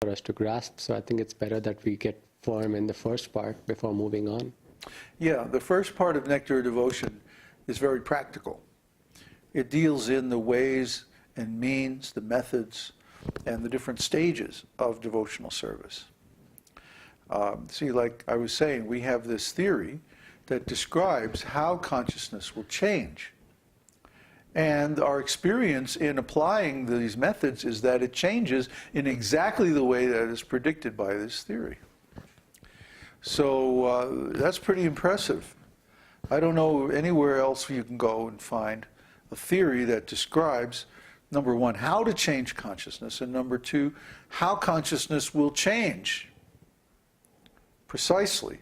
for us to grasp. So I think it's better that we get firm in the first part before moving on. Yeah, the first part of Nectar Devotion is very practical. It deals in the ways and means, the methods, and the different stages of devotional service. See, like I was saying, we have this theory that describes how consciousness will change. And our experience in applying these methods is that it changes in exactly the way that is predicted by this theory. So that's pretty impressive. I don't know anywhere else you can go and find a theory that describes, number one, how to change consciousness, and number two, how consciousness will change precisely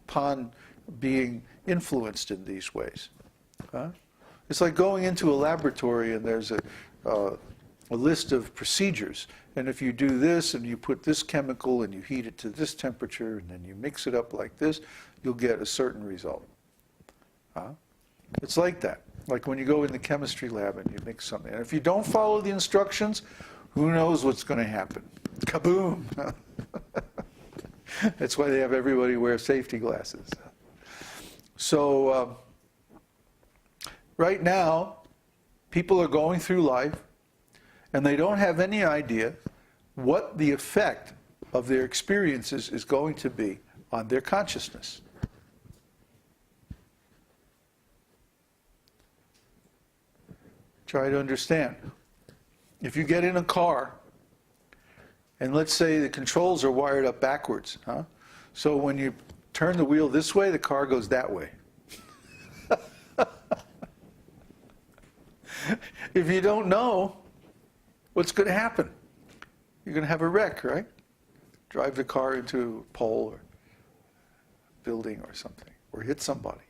upon being influenced in these ways. It's like going into a laboratory and there's a list of procedures, and if you do this and you put this chemical and you heat it to this temperature and then you mix it up like this, you'll get a certain result. It's like that. Like when you go in the chemistry lab and you mix something. And if you don't follow the instructions, who knows what's going to happen? Kaboom! That's why they have everybody wear safety glasses. So right now, people are going through life and they don't have any idea what the effect of their experiences is going to be on their consciousness. Try to understand. If you get in a car, and let's say the controls are wired up backwards, so when you turn the wheel this way, the car goes that way. If you don't know, what's going to happen? You're going to have a wreck, right? Drive the car into a pole or building or something, or hit somebody.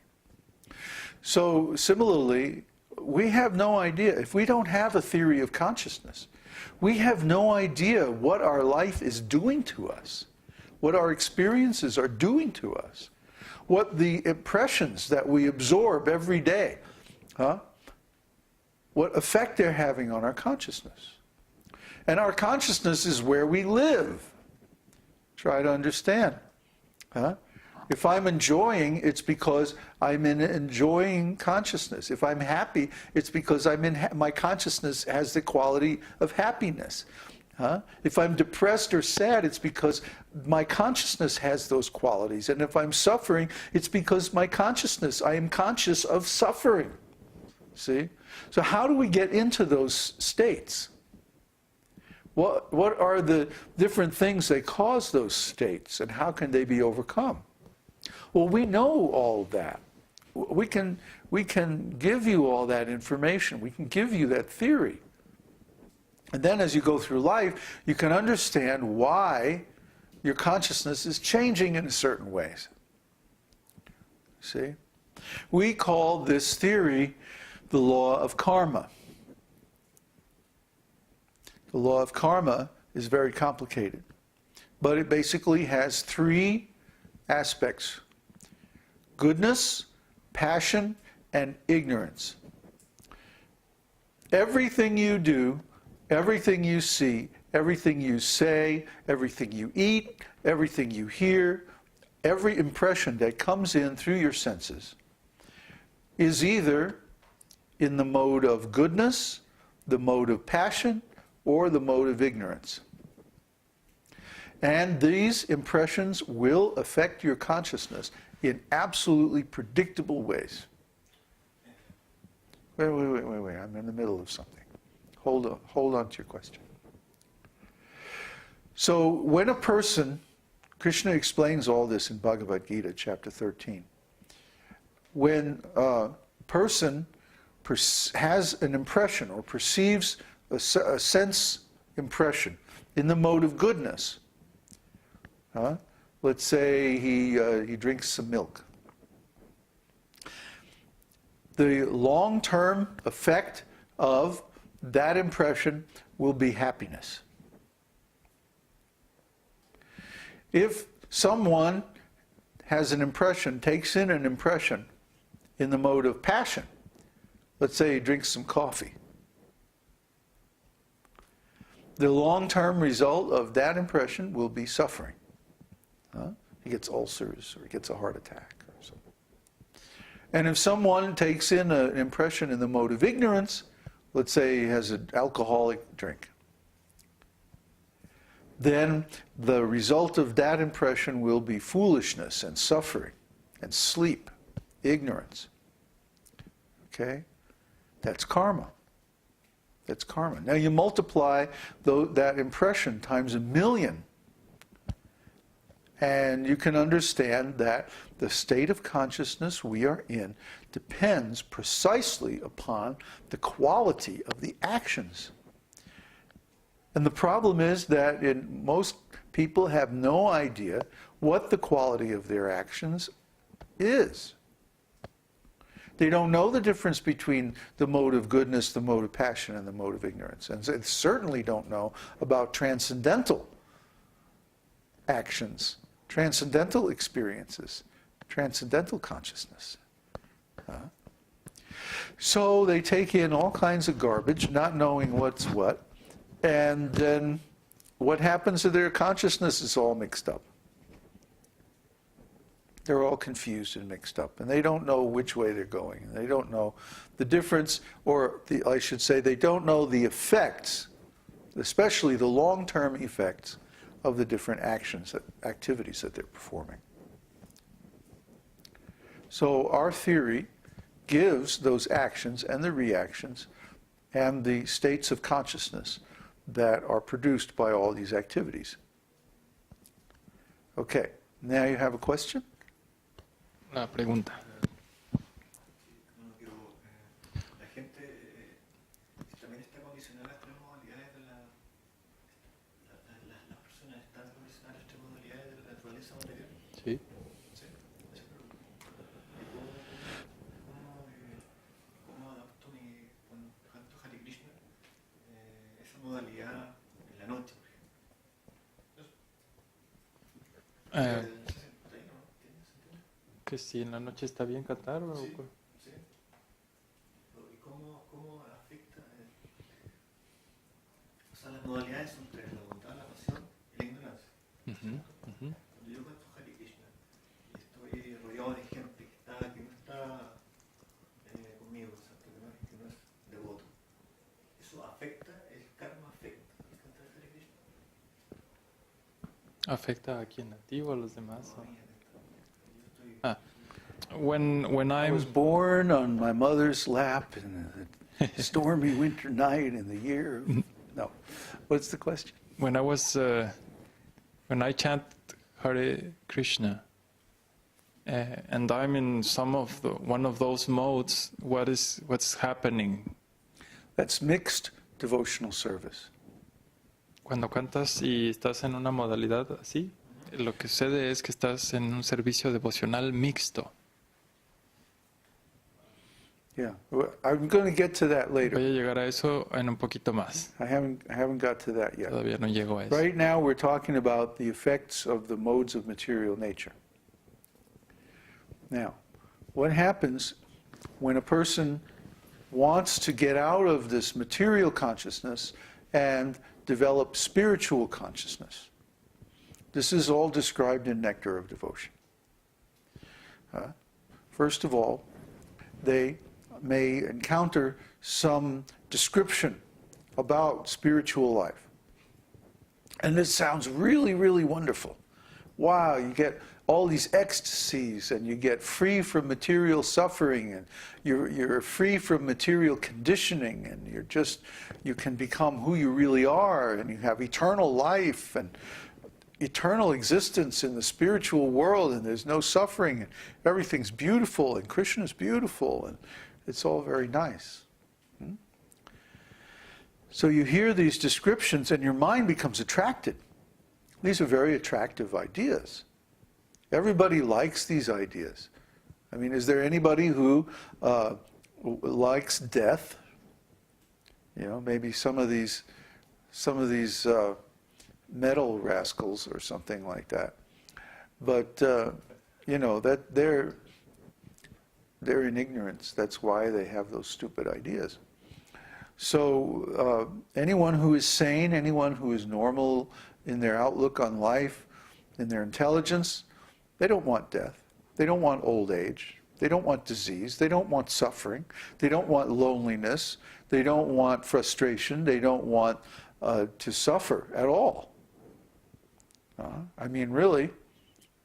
So similarly, we have no idea. If we don't have a theory of consciousness, we have no idea what our life is doing to us, what our experiences are doing to us, what the impressions that we absorb every day, what effect they're having on our consciousness. And our consciousness is where we live. Try to understand. If I'm enjoying, it's because I'm in enjoying consciousness. If I'm happy, it's because I'm in my consciousness has the quality of happiness. If I'm depressed or sad, it's because my consciousness has those qualities. And if I'm suffering, it's because my consciousness, I am conscious of suffering. See? So how do we get into those states? What are the different things that cause those states, and how can they be overcome? Well, we know all that. We can give you all that information. We can give you that theory. And then as you go through life, you can understand why your consciousness is changing in certain ways. See? We call this theory the law of karma. The law of karma is very complicated, but it basically has three aspects: goodness, passion, and ignorance. Everything you do, everything you see, everything you say, everything you eat, everything you hear, every impression that comes in through your senses is either in the mode of goodness, the mode of passion, or the mode of ignorance. And these impressions will affect your consciousness in absolutely predictable ways. Wait, I'm in the middle of something. Hold on to your question. So when a person, Krishna explains all this in Bhagavad-gītā, chapter 13. When a person has an impression or perceives a sense impression in the mode of goodness, let's say he drinks some milk. The long-term effect of that impression will be happiness. If someone has an impression, takes in an impression in the mode of passion, let's say he drinks some coffee, the long-term result of that impression will be suffering. He gets ulcers, or he gets a heart attack, or something. And if someone takes in an impression in the mode of ignorance, let's say he has an alcoholic drink, then the result of that impression will be foolishness and suffering and sleep, ignorance. Okay? That's karma. That's karma. Now you multiply that impression times 1,000,000, and you can understand that the state of consciousness we are in depends precisely upon the quality of the actions. And the problem is that most people have no idea what the quality of their actions is. They don't know the difference between the mode of goodness, the mode of passion, and the mode of ignorance. And they certainly don't know about transcendental actions, transcendental experiences, transcendental consciousness. So they take in all kinds of garbage, not knowing what's what, and then what happens to their consciousness is all mixed up. They're all confused and mixed up, and they don't know which way they're going. And they don't know the difference, or I should say, they don't know the effects, especially the long-term effects of the different activities that they're performing. So our theory gives those actions and the reactions and the states of consciousness that are produced by all these activities. Okay, now you have a question? Una pregunta. La gente también está condicionada a las tres modalidades de las personas están condicionadas a las tres modalidades de la naturaleza material. Sí. Sí. ¿Cómo adapto cuando canto Hare Krishna esa modalidad en la noche? Que si en la noche está bien cantar o... Sí, sí. ¿Y cómo afecta? O sea, las modalidades son tres: la voluntad, la pasión y la ignorancia. Cuando yo canto Hare Krishna y estoy rodeado de gente que no está conmigo, o sea, que no es devoto, ¿eso afecta? ¿El karma afecta al cantar Hare Krishna? ¿Afecta a quién? ¿A ti o a los demás? No, ¿O? I When was born on my mother's lap in a stormy winter night in the year. No. What's the question? when I chant Hare Krishna and I'm in one of those modes, what's happening? That's mixed devotional service. Cuando cantas y estás en una modalidad así, lo que sucede es que estás en un servicio devocional mixto. Yeah, I'm going to get to that later. Voy a llegar a eso en un poquito más. I haven't got to that yet. Todavía no llego a eso. Right now we're talking about the effects of the modes of material nature. Now, what happens when a person wants to get out of this material consciousness and develop spiritual consciousness? This is all described in Nectar of Devotion. First of all, they may encounter some description about spiritual life. And this sounds really, really wonderful. Wow, you get all these ecstasies, and you get free from material suffering, and you're free from material conditioning, and you can become who you really are, and you have eternal life and eternal existence in the spiritual world, and there's no suffering, and everything's beautiful, and Krishna's beautiful, and it's all very nice. So you hear these descriptions and your mind becomes attracted. These are very attractive ideas. Everybody likes these ideas. I mean, is there anybody who likes death? You know, maybe some of these metal rascals or something like that. But you know, that they're in ignorance. That's why they have those stupid ideas. So anyone who is sane, anyone who is normal in their outlook on life, in their intelligence, they don't want death. They don't want old age. They don't want disease. They don't want suffering. They don't want loneliness. They don't want frustration. They don't want to suffer at all. I mean, really,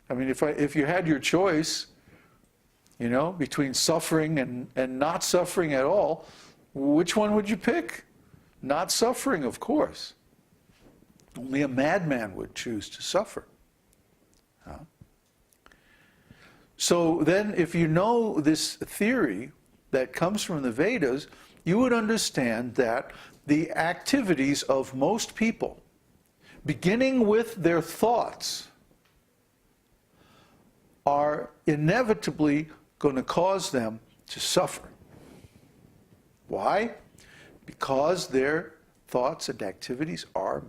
I mean, if you had your choice, you know, between suffering and not suffering at all, which one would you pick? Not suffering, of course. Only a madman would choose to suffer. So then, if you know this theory that comes from the Vedas, you would understand that the activities of most people, beginning with their thoughts, are inevitably going to cause them to suffer. Why? Because their thoughts and activities are